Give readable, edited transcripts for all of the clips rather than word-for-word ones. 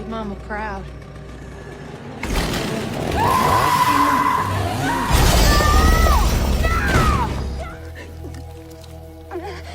Mama proud.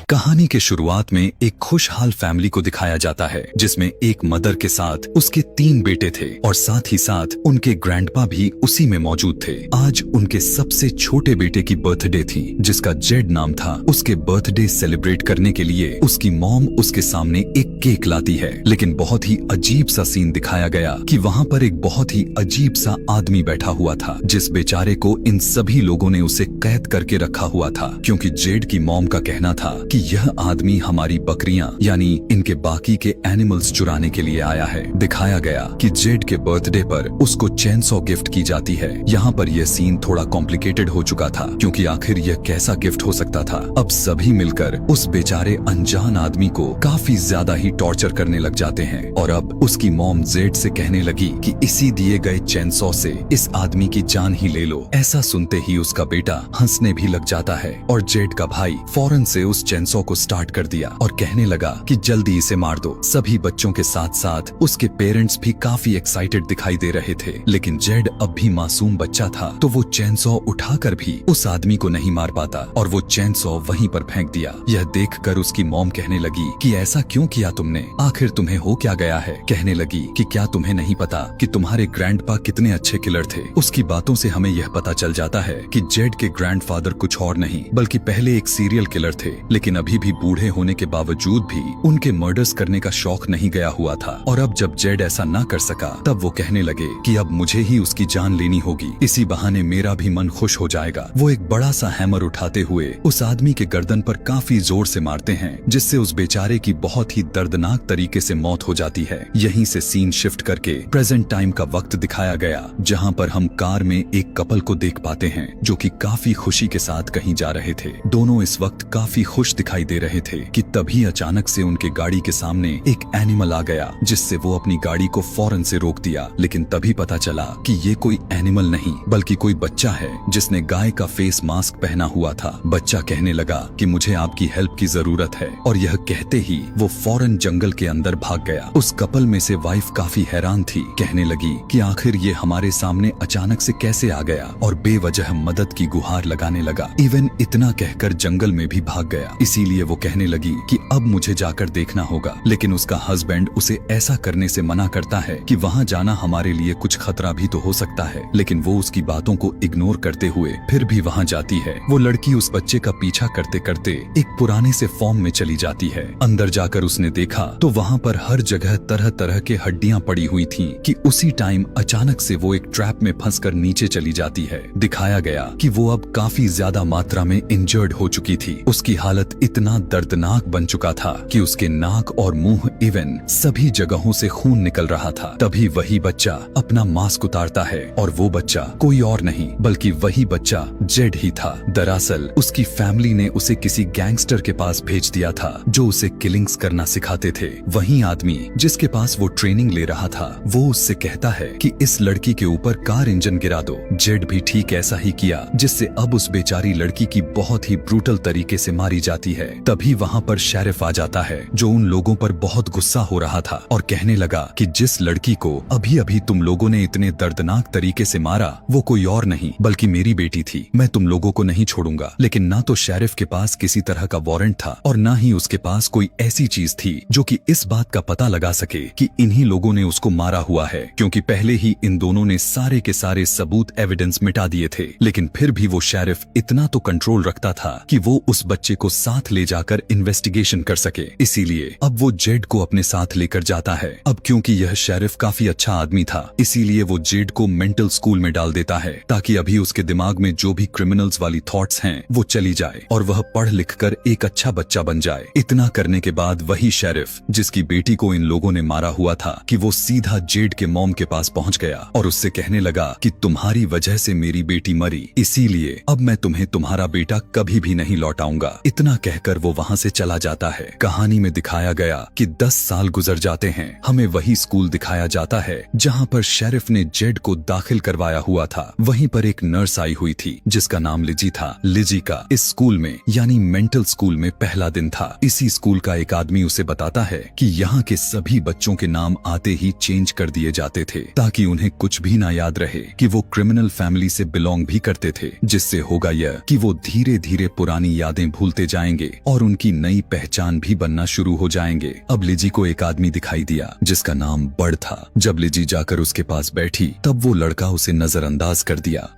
कहानी के शुरुआत में एक खुशहाल फैमिली को दिखाया जाता है जिसमें एक मदर के साथ उसके 3 बेटे थे और साथ ही साथ उनके ग्रैंडपा भी उसी में मौजूद थे। आज उनके सबसे छोटे बेटे की बर्थडे थी जिसका जेड नाम था। उसके बर्थडे सेलिब्रेट करने के लिए उसकी मॉम उसके सामने एक केक लाती है, लेकिन बहुत ही अजीब सा सीन दिखाया गया कि वहाँ पर एक बहुत ही अजीब सा आदमी बैठा हुआ था जिस बेचारे को इन सभी लोगों ने उसे कैद करके रखा हुआ था, क्योंकि जेड की मॉम का कहना था कि यह आदमी हमारी बकरियां यानी इनके बाकी के एनिमल्स चुराने के लिए आया है। दिखाया गया कि जेड के बर्थडे पर उसको चेनसॉ गिफ्ट की जाती है। यहाँ पर यह सीन थोड़ा कॉम्प्लिकेटेड हो चुका था क्योंकि आखिर यह कैसा गिफ्ट हो सकता था। अब सभी मिलकर उस बेचारे अनजान आदमी को काफी ज्यादा ही टॉर्चर करने लग जाते हैं और अब उसकी मॉम जेड से कहने लगी कि इसी दिए गए चेनसॉ से इस आदमी की जान ही ले लो। ऐसा सुनते ही उसका बेटा हंसने भी लग जाता है और जेड का भाई फौरन से उस चेनसॉ को स्टार्ट कर दिया और कहने लगा कि जल्दी इसे मार दो। सभी बच्चों के साथ साथ उसके पेरेंट्स भी काफी एक्साइटेड दिखाई दे रहे थे, लेकिन जेड अब भी मासूम बच्चा था तो वो चेनसॉ उठाकर भी उस आदमी को नहीं मार पाता और वो चेनसॉ वहीं पर फेंक दिया। यह देखकर उसकी मॉम कहने लगी कि ऐसा क्यों किया तुमने, आखिर तुम्हें हो क्या गया है। कहने लगी कि क्या तुम्हें नहीं पता कि तुम्हारे ग्रैंडपा कितने अच्छे किलर थे। उसकी बातों से हमें यह पता चल जाता है कि जेड के ग्रैंडफादर कुछ और नहीं बल्कि पहले एक सीरियल किलर थे, लेकिन अभी भी बूढ़े होने के बावजूद भी उनके मर्डर्स करने का शौक नहीं गया हुआ था। और अब जब जेड ऐसा ना कर सका तब वो कहने लगे कि अब मुझे ही उसकी जान लेनी होगी, इसी बहाने मेरा भी मन खुश हो जाएगा। वो एक बड़ा सा हैमर उठाते हुए उस आदमी के गर्दन पर काफी जोर से मारते हैं जिससे उस बेचारे की बहुत ही दर्दनाक तरीके से मौत हो जाती है। यहीं से सीन शिफ्ट करके प्रेजेंट टाइम का वक्त दिखाया गया जहाँ पर हम कार में एक कपल को देख पाते हैं जो कि काफी खुशी के साथ कहीं जा रहे थे। दोनों इस वक्त काफी खुश दिखाई दे रहे थे कि तभी अचानक से उनके गाड़ी के सामने एक एनिमल आ गया जिससे वो अपनी गाड़ी को फौरन से रोक दिया, लेकिन तभी पता चला कि ये कोई एनिमल नहीं बल्कि कोई बच्चा है जिसने गाय का फेस मास्क पहना हुआ था। बच्चा कहने लगा कि मुझे आपकी हेल्प की जरूरत है और यह कहते ही वो फौरन जंगल के अंदर भाग गया। उस कपल में से वाइफ काफी हैरान थी, कहने लगी कि आखिर ये हमारे सामने अचानक से कैसे आ गया और बेवजह मदद की गुहार लगाने लगा। इवन इतना कहकर जंगल में भी भाग गया। इसीलिए वो कहने लगी कि अब मुझे जाकर देखना होगा, लेकिन उसका हस्बैंड उसे ऐसा करने से मना करता है कि वहाँ जाना हमारे लिए कुछ खतरा भी तो हो सकता है, लेकिन वो उसकी बातों को इग्नोर करते हुए फिर भी वहाँ जाती है। वो लड़की उस बच्चे का पीछा करते करते एक पुराने से फॉर्म में चली जाती है। अंदर जाकर उसने देखा तो वहाँ पर हर जगह तरह तरह के हड्डियां पड़ी हुई थीं कि उसी टाइम अचानक से वो एक ट्रैप में फंसकर नीचे चली जाती है। दिखाया गया कि वो अब काफी ज्यादा मात्रा में इंजर्ड हो चुकी थी। उसकी हालत इतना दर्दनाक बन चुका था कि उसके नाक और मुंह इवन सभी जगहों से खून निकल रहा था। तभी वही बच्चा अपना मास्क उतारता है और वो बच्चा कोई और नहीं बल्कि वही बच्चा जेड ही था। दरअसल उसकी फैमिली ने उसे किसी गैंगस्टर के पास भेज दिया था जो उसे किलिंग्स करना सिखाते थे। वही आदमी जिसके पास वो ट्रेनिंग ले रहा था वो उससे कहता है कि इस लड़की के ऊपर कार इंजन गिरा दो। जेड भी ठीक ऐसा ही किया, जिससे अब उस बेचारी लड़की की बहुत ही ब्रूटल तरीके से मारी जाती है। तभी वहाँ पर शेरिफ आ जाता है जो उन लोगों पर बहुत गुस्सा हो रहा था और कहने लगा कि जिस लड़की को अभी अभी तुम लोगों ने इतने दर्दनाक तरीके से मारा वो कोई और नहीं बल्कि मेरी बेटी थी। मैं तुम लोगों को नहीं छोड़ूंगा। लेकिन ना तो शेरिफ के पास किसी तरह का वारंट था और ना ही उसके पास कोई ऐसी चीज थी जो कि इस बात का पता लगा सके कि इन्हीं लोगों ने उसको मारा हुआ है, क्योंकि पहले ही इन दोनों ने सारे के सारे सबूत एविडेंस मिटा दिए थे। लेकिन फिर भी वो शेरिफ इतना तो कंट्रोल रखता था कि वो उस बच्चे को साथ ले जाकर इन्वेस्टिगेशन कर सके। इसीलिए अब वो जेड को अपने साथ लेकर जाता है। अब क्योंकि यह शेरिफ काफी अच्छा आदमी था इसीलिए वो जेड को मेंटल स्कूल में डाल देता है ताकि अभी उसके दिमाग में जो भी क्रिमिनल्स वाली थॉट्स हैं वो चली जाए और वह पढ़ लिख कर एक अच्छा बच्चा बन जाए। इतना करने के बाद वही शेरिफ जिसकी बेटी को इन लोगों ने मारा हुआ था कि वो सीधा जेड के मॉम के पास पहुंच गया और उससे कहने लगा कि तुम्हारी वजह से मेरी बेटी मरी, इसीलिए अब मैं तुम्हें तुम्हारा बेटा कभी भी नहीं लौटाऊंगा। इतना कहकर वो वहाँ से चला जाता है। कहानी में दिखाया गया कि 10 साल गुजर जाते हैं। हमें वही स्कूल दिखाया जाता है जहाँ पर शेरिफ ने जेड को दाखिल करवाया हुआ था। वहीं पर एक नर्स आई हुई थी जिसका नाम लिजी था। लिजी का इस स्कूल में यानी मेंटल स्कूल में पहला दिन था। इसी स्कूल का एक आदमी उसे बताता है कि यहाँ के सभी बच्चों के नाम आते ही चेंज कर दिए जाते थे ताकि उन्हें कुछ भी ना याद रहे कि वो क्रिमिनल फैमिली से बिलोंग भी करते थे, जिससे होगा यह कि वो धीरे धीरे पुरानी यादें भूलते जाएंगे और उनकी नई पहचान भी बनना शुरू हो जाएंगे। अब लिजी को एक आदमी दिखाई दिया जिसका नाम बर्ड था। जब लिजी जाकर उसके पास बैठी तब वो लड़का उसे नजरअंदाज कर दिया।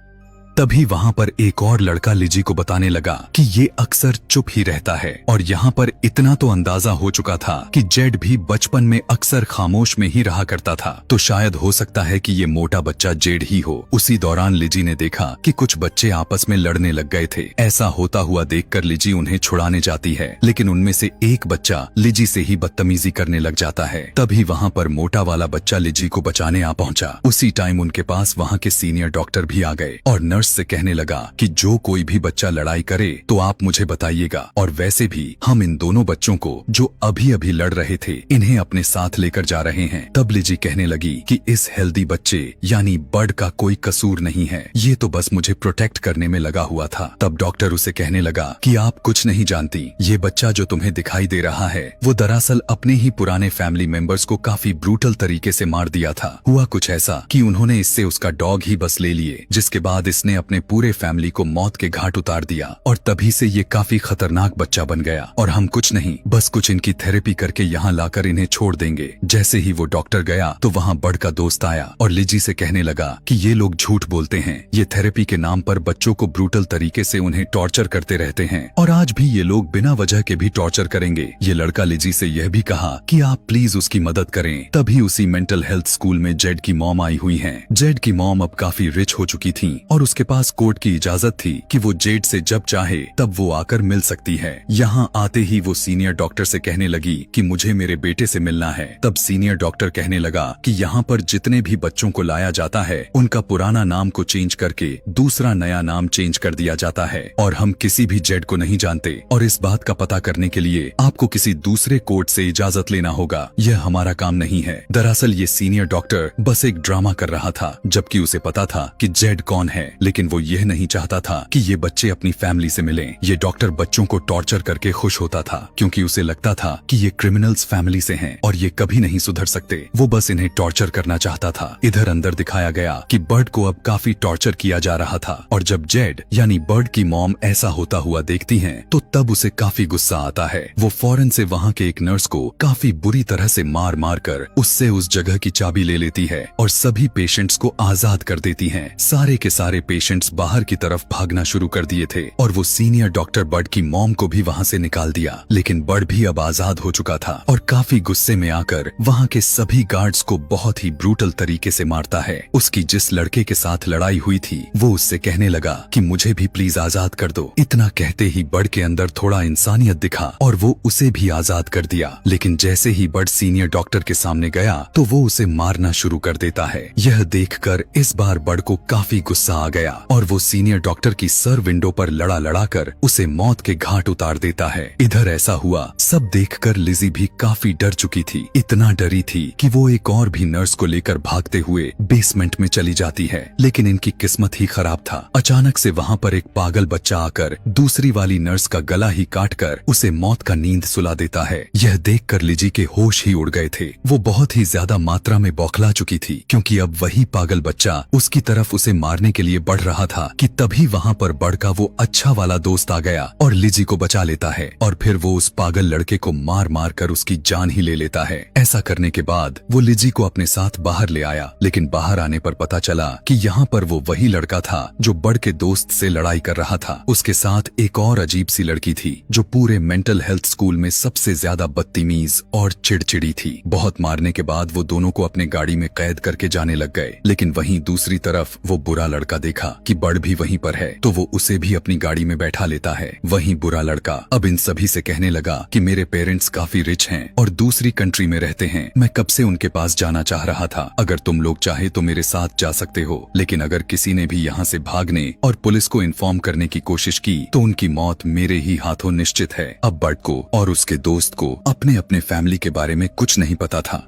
तभी वहाँ पर एक और लड़का लिजी को बताने लगा कि ये अक्सर चुप ही रहता है और यहाँ पर इतना तो अंदाजा हो चुका था कि जेड भी बचपन में अक्सर खामोश में ही रहा करता था, तो शायद हो सकता है कि ये मोटा बच्चा जेड ही हो। उसी दौरान लिजी ने देखा कि कुछ बच्चे आपस में लड़ने लग गए थे। ऐसा होता हुआ देखकर लिजी उन्हें छुड़ाने जाती है, लेकिन उनमें से एक बच्चा लिजी से ही बदतमीजी करने लग जाता है। तभी वहाँ पर मोटा वाला बच्चा लिजी को बचाने आ पहुंचा। उसी टाइम उनके पास वहाँ के सीनियर डॉक्टर भी आ गए और नर्स से कहने लगा कि जो कोई भी बच्चा लड़ाई करे तो आप मुझे बताइएगा, और वैसे भी हम इन दोनों बच्चों को जो अभी अभी लड़ रहे थे इन्हें अपने साथ लेकर जा रहे हैं। तब लिजी कहने लगी कि इस हेल्दी बच्चे यानी बर्ड का कोई कसूर नहीं है, ये तो बस मुझे प्रोटेक्ट करने में लगा हुआ था। तब डॉक्टर उसे कहने लगा कि आप कुछ नहीं जानती, ये बच्चा जो तुम्हें दिखाई दे रहा है वो दरअसल अपने ही पुराने फैमिली मेंबर्स को काफी ब्रूटल तरीके से मार दिया था। हुआ कुछ ऐसा कि उन्होंने इससे उसका डॉग ही बस ले लिए, जिसके बाद इसने अपने पूरे फैमिली को मौत के घाट उतार दिया और तभी से ये काफी खतरनाक बच्चा बन गया और हम कुछ नहीं बस कुछ इनकी थेरेपी करके यहाँ लाकर इन्हें छोड़ देंगे। जैसे ही वो डॉक्टर गया तो वहाँ बर्ड का दोस्त आया और लिजी से कहने लगा कि ये लोग झूठ बोलते हैं, ये थेरेपी के नाम पर बच्चों को ब्रूटल तरीके से उन्हें टॉर्चर करते रहते हैं और आज भी ये लोग बिना वजह के भी टॉर्चर करेंगे। ये लड़का लिजी से यह भी कहा कि आप प्लीज उसकी मदद करें। तभी उसी मेंटल हेल्थ स्कूल में जेड की मॉम आई हुई है। जेड की मॉम अब काफी रिच हो चुकी थी और उसके पास कोर्ट की इजाजत थी कि वो जेड से जब चाहे तब वो आकर मिल सकती है। यहाँ आते ही वो सीनियर डॉक्टर से कहने लगी कि मुझे मेरे बेटे से मिलना है। तब सीनियर डॉक्टर कहने लगा कि यहाँ पर जितने भी बच्चों को लाया जाता है उनका पुराना नाम को चेंज करके दूसरा नया नाम चेंज कर दिया जाता है और हम किसी भी जेड को नहीं जानते और इस बात का पता करने के लिए आपको किसी दूसरे कोर्ट से इजाजत लेना होगा। यह हमारा काम नहीं है। दरअसल ये सीनियर डॉक्टर बस एक ड्रामा कर रहा था, जबकि उसे पता था कि जेड कौन है, लेकिन वो यह नहीं चाहता था कि ये बच्चे अपनी फैमिली से मिलें। ये डॉक्टर बच्चों को टॉर्चर करके खुश होता था क्योंकि उसे लगता था कि ये क्रिमिनल्स फैमिली से हैं और ये कभी नहीं सुधर सकते। वो बस इन्हें टॉर्चर करना चाहता था। इधर अंदर दिखाया गया कि बर्ड को अब काफी टॉर्चर किया जा रहा था और जब जेड यानी बर्ड की मॉम ऐसा होता हुआ देखती हैं तो तब उसे काफी गुस्सा आता है। वो फौरन से वहाँ के एक नर्स को काफी बुरी तरह से मार मार कर उससे उस जगह की चाबी ले लेती है और सभी पेशेंट्स को आजाद कर देती है। सारे के सारे पेशेंट्स बाहर की तरफ भागना शुरू कर दिए थे और वो सीनियर डॉक्टर बर्ड की मॉम को भी वहाँ से निकाल दिया, लेकिन बर्ड भी अब आजाद हो चुका था और काफी गुस्से में आकर वहाँ के सभी गार्ड्स को बहुत ही ब्रूटल तरीके से मारता है। उसकी जिस लड़के के साथ लड़ाई हुई थी वो उससे कहने लगा कि मुझे भी प्लीज आजाद कर दो। इतना कहते ही बर्ड के अंदर थोड़ा इंसानियत दिखा और वो उसे भी आजाद कर दिया, लेकिन जैसे ही बर्ड सीनियर डॉक्टर के सामने गया तो वो उसे मारना शुरू कर देता है। यह देखकर इस बार बर्ड को काफी गुस्सा आ गया और वो सीनियर डॉक्टर की सर विंडो पर लड़ा लड़ा कर उसे मौत के घाट उतार देता है। इधर ऐसा हुआ सब देखकर लिजी भी काफी डर चुकी थी। इतना डरी थी कि वो एक और भी नर्स को लेकर भागते हुए बेसमेंट में चली जाती है, लेकिन इनकी किस्मत ही खराब था। अचानक से वहाँ पर एक पागल बच्चा आकर दूसरी वाली नर्स का गला ही काट कर उसे मौत का नींद सुला देता है। यह देखकर लिजी के होश ही उड़ गए थे। वो बहुत ही ज्यादा मात्रा में बौखला चुकी थी क्योंकि अब वही पागल बच्चा उसकी तरफ उसे मारने के लिए बढ़ रहा था कि तभी वहाँ पर बर्ड का वो अच्छा वाला दोस्त आ गया और लिजी को बचा लेता है और फिर वो उस पागल लड़के को मार मार कर उसकी जान ही ले लेता है। ऐसा करने के बाद वो लिजी को अपने साथ बाहर ले आया, लेकिन बाहर आने पर पता चला कि यहाँ पर वो वही लड़का था जो बर्ड के दोस्त से लड़ाई कर रहा था। उसके साथ एक और अजीब सी लड़की थी जो पूरे मेंटल हेल्थ स्कूल में सबसे ज्यादा बदतमीज और चिड़चिड़ी थी। बहुत मारने के बाद वो दोनों को अपने गाड़ी में कैद करके जाने लग गए, लेकिन वहीं दूसरी तरफ वो बुरा लड़का देखा देखा कि बड़ भी वहीं पर है तो वो उसे भी अपनी गाड़ी में बैठा लेता है। वहीं बुरा लड़का अब इन सभी से कहने लगा कि मेरे पेरेंट्स काफी रिच हैं और दूसरी कंट्री में रहते हैं। मैं कब से उनके पास जाना चाह रहा था। अगर तुम लोग चाहे तो मेरे साथ जा सकते हो, लेकिन अगर किसी ने भी यहाँ से भागने और पुलिस को इन्फॉर्म करने की कोशिश की तो उनकी मौत मेरे ही हाथों निश्चित है। अब बड़ को और उसके दोस्त को अपने अपने फैमिली के बारे में कुछ नहीं पता था।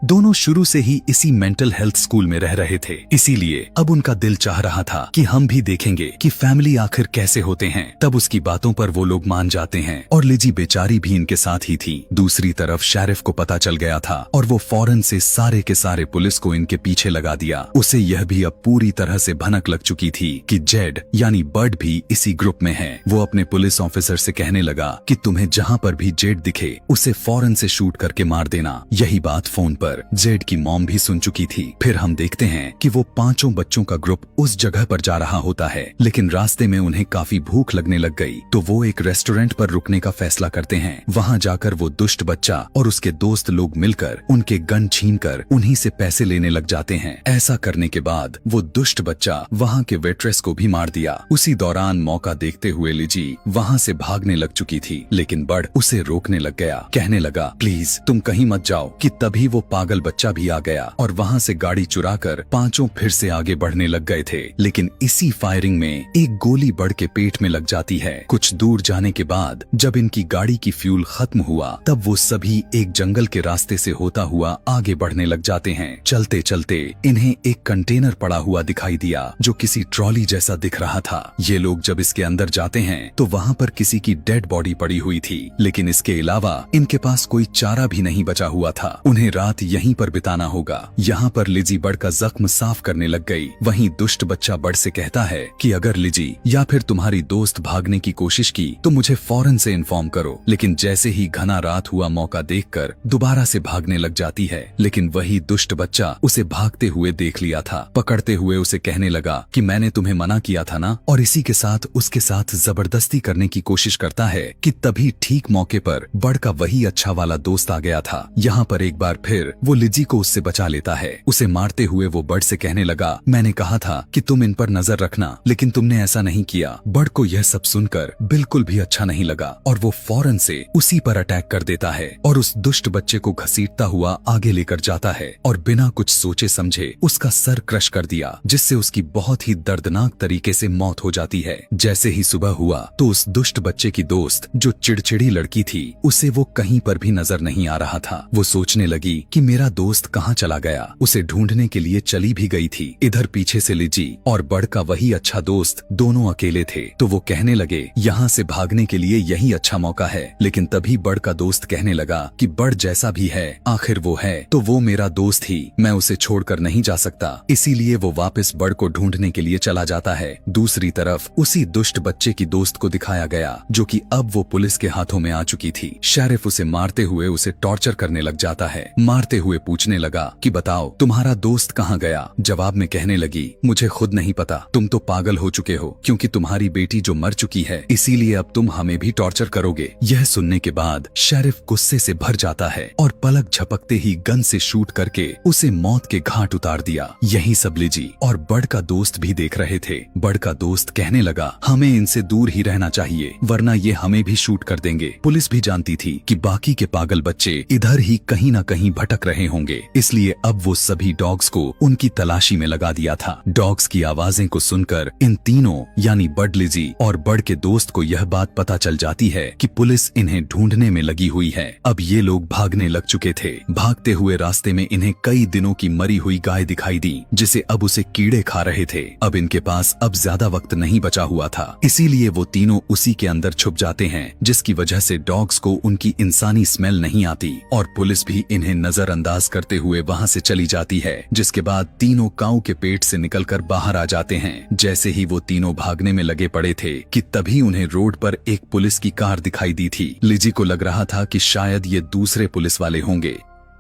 दोनों शुरू से ही इसी मेंटल हेल्थ स्कूल में रह रहे थे, इसीलिए अब उनका दिल चाह रहा था कि हम भी देखेंगे कि फैमिली आखिर कैसे होते हैं। तब उसकी बातों पर वो लोग मान जाते हैं और लिजी बेचारी भी इनके साथ ही थी। दूसरी तरफ शेरिफ को पता चल गया था और वो फौरन से सारे के सारे पुलिस को इनके पीछे लगा दिया। उसे यह भी अब पूरी तरह से भनक लग चुकी थी कि जेड यानी बर्ड भी इसी ग्रुप में है। वो अपने पुलिस ऑफिसर से कहने लगा कि तुम्हें जहाँ पर भी जेड दिखे उसे फौरन से शूट करके मार देना। यही बात फोन पर जेड की मॉम भी सुन चुकी थी। फिर हम देखते हैं कि वो पांचों बच्चों का ग्रुप उस जगह पर जा रहा होता है, लेकिन रास्ते में उन्हें काफी भूख लगने लग गई तो वो एक रेस्टोरेंट पर रुकने का फैसला करते हैं। वहाँ जाकर वो दुष्ट बच्चा और उसके दोस्त लोग मिलकर उनके गन छीनकर उन्हीं से पैसे लेने लग जाते हैं। ऐसा करने के बाद वो दुष्ट बच्चा वहाँ के वेट्रेस को भी मार दिया। उसी दौरान मौका देखते हुए लिजी वहाँ से भागने लग चुकी थी, लेकिन बड़ उसे रोकने लग गया। कहने लगा प्लीज तुम कहीं मत जाओ। कि तभी वो पागल बच्चा भी आ गया और वहाँ से गाड़ी चुराकर पांचों फिर से आगे बढ़ने लग गए थे। लेकिन इसी फायरिंग में एक गोली बड़ के पेट में लग जाती है। कुछ दूर जाने के बाद जब इनकी गाड़ी की फ्यूल खत्म हुआ तब वो सभी एक जंगल के रास्ते से होता हुआ आगे बढ़ने लग जाते हैं। चलते चलते इन्हें एक कंटेनर पड़ा हुआ दिखाई दिया जो किसी ट्रॉली जैसा दिख रहा था। ये लोग जब इसके अंदर जाते हैं तो वहाँ पर किसी की डेड बॉडी पड़ी हुई थी, लेकिन इसके अलावा इनके पास कोई चारा भी नहीं बचा हुआ था। उन्हें रात यहीं पर बिताना होगा। यहाँ पर लिजी बड़ का जख्म साफ करने लग गई। वहीं दुष्ट बच्चा बड़ से कहता है कि अगर लिजी या फिर तुम्हारी दोस्त भागने की कोशिश की तो मुझे फौरन से इन्फॉर्म करो। लेकिन जैसे ही घना रात हुआ मौका देखकर दोबारा से भागने लग जाती है, लेकिन वही दुष्ट बच्चा उसे भागते हुए देख लिया था। पकड़ते हुए उसे कहने लगा कि मैंने तुम्हें मना किया था ना, और इसी के साथ उसके साथ जबरदस्ती करने की कोशिश करता है कि तभी ठीक मौके पर बड़ का वही अच्छा वाला दोस्त आ गया था। यहाँ पर एक बार फिर वो लिजी को उससे बचा लेता है। उसे मारते हुए वो बड़ से कहने लगा मैंने कहा था कि तुम इन पर नजर रखना, लेकिन तुमने ऐसा नहीं किया। बड़ को यह सब सुनकर बिल्कुल भी अच्छा नहीं लगा और वो फौरन से उसी पर अटैक कर देता है और उस दुष्ट बच्चे को घसीटता हुआ आगे लेकर जाता है और बिना कुछ सोचे समझे उसका सर क्रश कर दिया, जिससे उसकी बहुत ही दर्दनाक तरीके से मौत हो जाती है। जैसे ही सुबह हुआ तो उस दुष्ट बच्चे की दोस्त जो चिड़चिड़ी लड़की थी उसे वो कहीं पर भी नजर नहीं आ रहा था। वो सोचने लगी कि मेरा दोस्त कहाँ चला गया। उसे ढूंढने के लिए चली भी गई थी। इधर पीछे से लिजी और बड़ का वही अच्छा दोस्त दोनों अकेले थे तो वो कहने लगे यहाँ से भागने के लिए यही अच्छा मौका है। लेकिन तभी बड़ का दोस्त कहने लगा कि बड़ जैसा भी है आखिर वो है तो वो मेरा दोस्त ही, मैं उसे छोड़कर नहीं जा सकता। इसीलिए वो वापस बड़ को ढूंढने के लिए चला जाता है। दूसरी तरफ उसी दुष्ट बच्चे की दोस्त को दिखाया गया जो कि अब वो पुलिस के हाथों में आ चुकी थी। शेरिफ उसे मारते हुए उसे टॉर्चर करने लग जाता है। मारते हुए पूछने लगा कि बताओ तुम्हारा दोस्त कहाँ गया। जवाब में कहने लगी मुझे खुद नहीं पता, तुम तो पागल हो चुके हो क्योंकि तुम्हारी बेटी जो मर चुकी है इसीलिए अब तुम हमें भी टॉर्चर करोगे। यह सुनने के बाद शेरिफ गुस्से से भर जाता है और पलक झपकते ही गन से शूट करके उसे मौत के घाट उतार दिया। यही सब लिजी और बड़ का दोस्त भी देख रहे थे। बड़ का दोस्त कहने लगा हमें इनसे दूर ही रहना चाहिए वरना ये हमें भी शूट कर देंगे। पुलिस भी जानती थी कि बाकी के पागल बच्चे इधर ही कहीं न कहीं भटक रहे होंगे, इसलिए अब वो सभी डॉग्स को उनकी तलाशी में लगा दिया था। डॉग्स की आवाजें को सुनकर इन तीनों यानी बड़, लिजी और बड़ के दोस्त को यह बात पता चल जाती है कि पुलिस इन्हें ढूंढने में लगी हुई है। अब ये लोग भागने लग चुके थे। भागते हुए रास्ते में इन्हें कई दिनों की मरी हुई गाय दिखाई दी जिसे अब उसे कीड़े खा रहे थे। अब इनके पास अब ज्यादा वक्त नहीं बचा हुआ था, इसीलिए वो तीनों उसी के अंदर छुप जाते हैं, जिसकी वजह से डॉग्स को उनकी इंसानी स्मेल नहीं आती और पुलिस भी इन्हें नजरअंदाज करते हुए वहाँ से चली जाती है। जिसके बाद तीनों काऊ के पेट से निकलकर बाहर आ जाते हैं। जैसे ही वो तीनों भागने में लगे पड़े थे कि तभी उन्हें रोड पर एक पुलिस की कार दिखाई दी थी। लिजी को लग रहा था कि शायद ये दूसरे पुलिस वाले होंगे।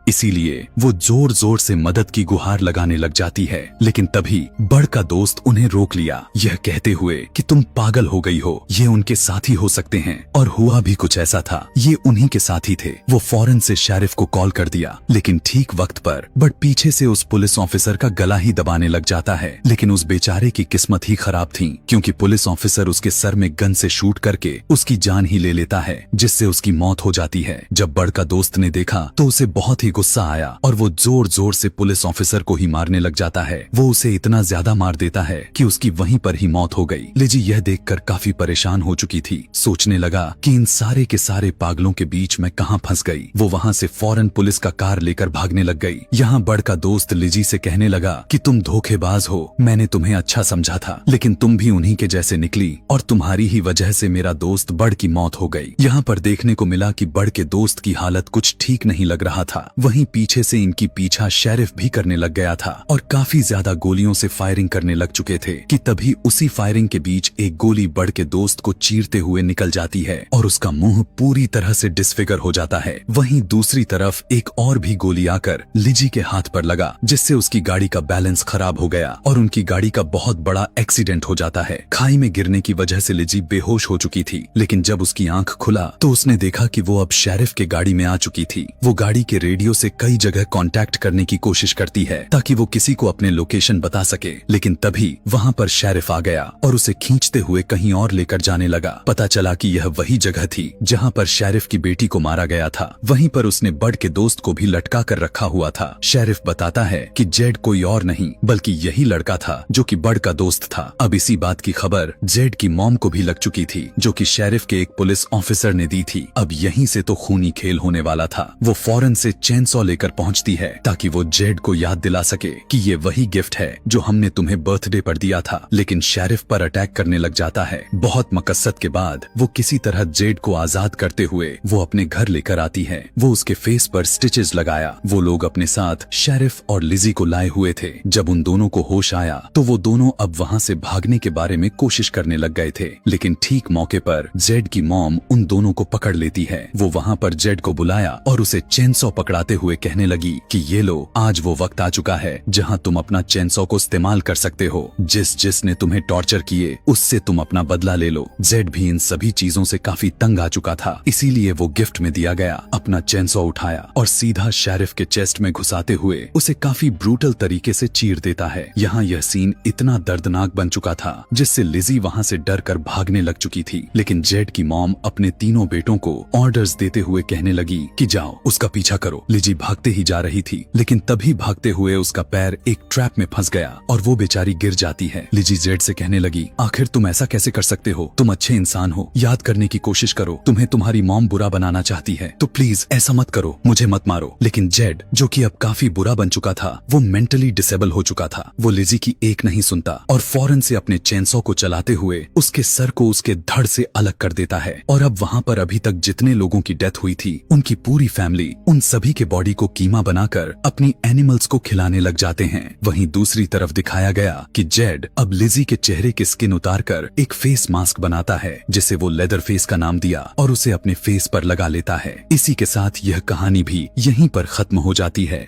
इसीलिए वो जोर जोर से मदद की गुहार लगाने लग जाती है, लेकिन तभी बड़ का दोस्त उन्हें रोक लिया, यह कहते हुए कि तुम पागल हो गई हो, ये उनके साथी हो सकते हैं। और हुआ भी कुछ ऐसा था, ये उन्हीं के साथी थे। वो फौरन से शेरिफ को कॉल कर दिया, लेकिन ठीक वक्त पर बट पीछे से उस पुलिस ऑफिसर का गला ही दबाने लग जाता है। लेकिन उस बेचारे की किस्मत ही खराब थी, क्योंकि पुलिस ऑफिसर उसके सर में गन से शूट करके उसकी जान ही ले लेता है, जिससे उसकी मौत हो जाती है। जब बड़ का दोस्त ने देखा तो उसे बहुत ही गुस्सा आया और वो जोर जोर से पुलिस ऑफिसर को ही मारने लग जाता है। वो उसे इतना ज्यादा मार देता है कि उसकी वहीं पर ही मौत हो गई। लिजी यह देखकर काफी परेशान हो चुकी थी, सोचने लगा कि इन सारे के सारे पागलों के बीच मैं कहां फंस गई। वो वहां से फौरन पुलिस का कार लेकर भागने लग गई। यहाँ बड़ का दोस्त लिजी से कहने लगा कि तुम धोखेबाज हो, मैंने तुम्हें अच्छा समझा था, लेकिन तुम भी उन्हीं के जैसे निकली और तुम्हारी ही वजह से मेरा दोस्त बड़ की मौत हो गई। यहाँ पर देखने को मिला कि बड़ के दोस्त की हालत कुछ ठीक नहीं लग रहा था। वहीं पीछे से इनकी पीछा शेरिफ भी करने लग गया था और काफी ज्यादा गोलियों से फायरिंग करने लग चुके थे कि तभी उसी फायरिंग के बीच एक गोली बड़ के दोस्त को चीरते हुए निकल जाती है और उसका मुंह पूरी तरह से डिसफिगर हो जाता है। वहीं दूसरी तरफ एक और भी गोली आकर लिजी के हाथ पर लगा, जिससे उसकी गाड़ी का बैलेंस खराब हो गया और उनकी गाड़ी का बहुत बड़ा एक्सीडेंट हो जाता है। खाई में गिरने की वजह से लिजी बेहोश हो चुकी थी, लेकिन जब उसकी आंख खुला तो उसने देखा कि वो अब शेरिफ के गाड़ी में आ चुकी थी। वो गाड़ी के रेडियो से कई जगह कांटेक्ट करने की कोशिश करती है ताकि वो किसी को अपने लोकेशन बता सके, लेकिन तभी वहां पर शेरिफ आ गया और उसे खींचते हुए कहीं और लेकर जाने लगा। पता चला कि यह वही जगह थी जहां पर शेरिफ की बेटी को मारा गया था। वहीं पर उसने बड़ के दोस्त को भी लटका कर रखा हुआ था। शेरिफ बताता है कि जेड कोई और नहीं बल्कि यही लड़का था जो कि बड़ का दोस्त था। अब इसी बात की खबर जेड की मॉम को भी लग चुकी थी, जो कि शेरिफ के एक पुलिस ऑफिसर ने दी थी। अब यहीं से तो खूनी खेल होने वाला था। वो फौरन से चेनसॉ लेकर पहुंचती है ताकि वो जेड को याद दिला सके कि ये वही गिफ्ट है जो हमने तुम्हें बर्थडे पर दिया था, लेकिन शेरिफ पर अटैक करने लग जाता है। बहुत मकसद के बाद वो किसी तरह जेड को आजाद करते हुए वो अपने घर लेकर आती है। वो उसके फेस पर स्टिचेस लगाया। वो लोग अपने साथ शेरिफ और लिजी को लाए हुए थे। जब उन दोनों को होश आया तो वो दोनों अब वहाँ से भागने के बारे में कोशिश करने लग गए थे, लेकिन ठीक मौके पर जेड की मॉम उन दोनों को पकड़ लेती है। वो वहाँ पर जेड को बुलाया और उसे चेनसॉ पकड़ाते हुए कहने लगी कि ये लो, आज वो वक्त आ चुका है जहाँ तुम अपना चेनसॉ को इस्तेमाल कर सकते हो। जिसने तुम्हें टॉर्चर किए उससे तुम अपना बदला ले लो। जेड भी इन सभी चीजों से काफी तंग आ चुका था, इसीलिए वो गिफ्ट में दिया गया अपना चेनसॉ उठाया और सीधा शेरिफ के चेस्ट में घुसाते हुए उसे काफी ब्रूटल तरीके से चीर देता है। यहाँ यह सीन इतना दर्दनाक बन चुका था जिससे लिजी वहाँ से डर कर भागने लग चुकी थी, लेकिन जेड की मॉम अपने तीनों बेटों को ऑर्डर्स देते हुए कहने लगी कि जाओ उसका पीछा करो। लिजी भागते ही जा रही थी, लेकिन तभी भागते हुए उसका पैर एक ट्रैप में फंस गया और वो बेचारी गिर जाती है। लिजी जेड से कहने लगी, आखिर तुम ऐसा कैसे कर सकते हो? तुम अच्छे इंसान हो, याद करने की कोशिश करो। तुम्हें तुम्हारी मॉम बुरा बनाना चाहती है तो प्लीज ऐसा मत करो, मुझे मत मारो। लेकिन जेड, जो कि अब काफी बुरा बन चुका था, वो मेंटली डिसेबल हो चुका था। वो लिजी की एक नहीं सुनता और फौरन से अपने चेनसॉ को चलाते हुए उसके सर को उसके धड़ से अलग कर देता है। और अब वहाँ पर अभी तक जितने लोगों की डेथ हुई थी उनकी पूरी फैमिली उन सभी के बॉडी को कीमा बनाकर अपनी एनिमल्स को खिलाने लग जाते हैं। वहीं दूसरी तरफ दिखाया गया कि जेड अब लिजी के चेहरे की स्किन उतारकर एक फेस मास्क बनाता है, जिसे वो लेदर फेस का नाम दिया और उसे अपने फेस पर लगा लेता है। इसी के साथ यह कहानी भी यहीं पर खत्म हो जाती है।